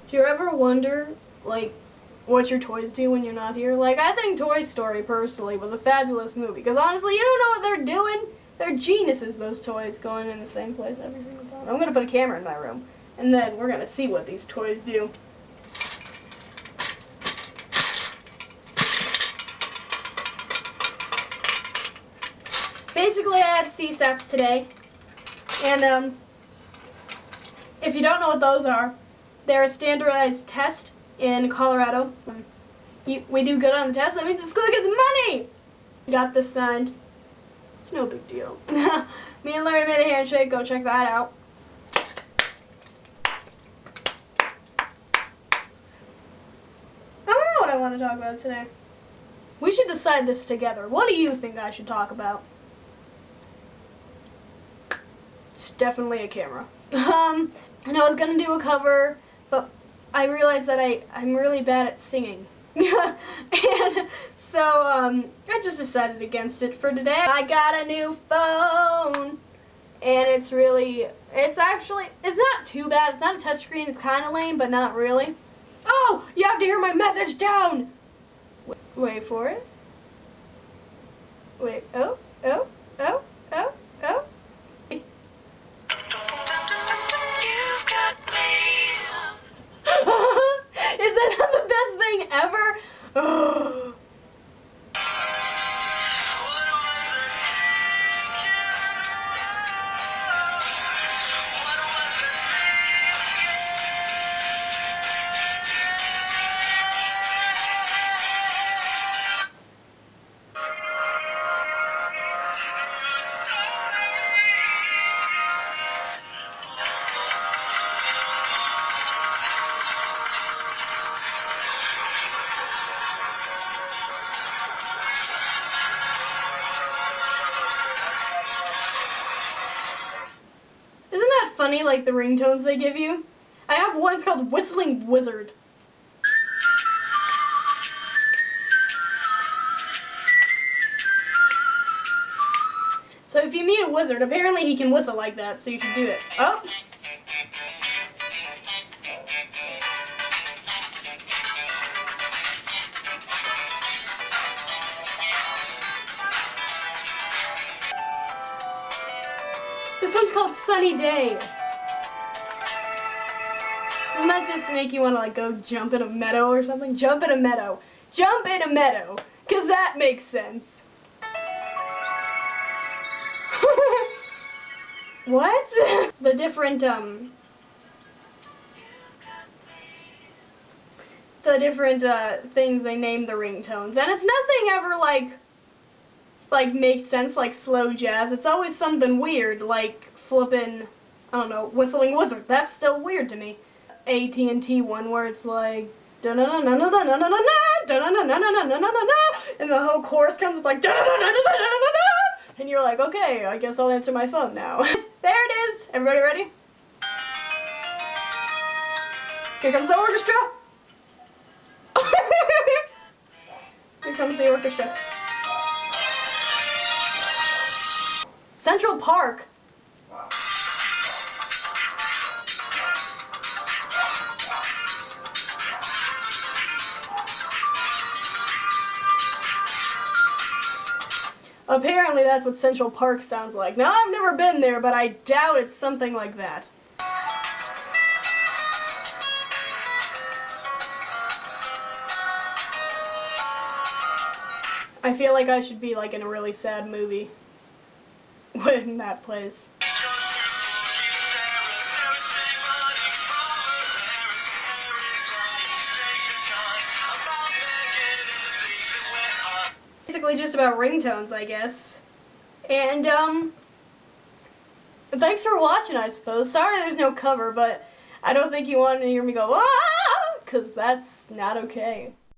Do you ever wonder, like, what your toys do when you're not here? Like, I think Toy Story, personally, was a fabulous movie. Because, honestly, you don't know what they're doing. They're geniuses, those toys, going in the same place every single time. I'm going to put a camera in my room. And then we're going to see what these toys do. Basically, I had CSAPs today. And, if you don't know what those are, they're a standardized test in Colorado. We do good on the test, that means the school gets money! Got this signed. It's no big deal. Me and Larry made a handshake, go check that out. I don't know what I want to talk about today. We should decide this together. What do you think I should talk about? It's definitely a camera. And I was gonna do a cover, but I realized that I'm really bad at singing. And so, I just decided against it for today. I got a new phone, and it's not too bad. It's not a touchscreen, it's kind of lame, but not really. Oh, you have to hear my message down! Wait for it. Wait, oh. Is that not the best thing ever? Oh. Funny, like the ringtones they give you. I have one, it's called Whistling Wizard. So if you meet a wizard, apparently he can whistle like that, so you should do it. Oh! This one's called Sunny Day. Doesn't that just make you want to like go jump in a meadow or something? Jump in a meadow. Jump in a meadow. Cause that makes sense. What? The different things they name the ringtones. And it's nothing ever like makes sense, like slow jazz. It's always something weird, like flippin', I don't know, Whistling Wizard. That's still weird to me. AT&T one where it's like and the whole chorus comes, it's like and you're like, okay, I guess I'll answer my phone now. There it is. Everybody ready? Here comes the orchestra. Here comes the orchestra. Central Park. Apparently that's what Central Park sounds like. Now, I've never been there, but I doubt it's something like that. I feel like I should be like in a really sad movie when that plays. Basically just about ringtones, I guess. And, thanks for watching, I suppose. Sorry there's no cover, but I don't think you wanted to hear me go, ah, because that's not okay.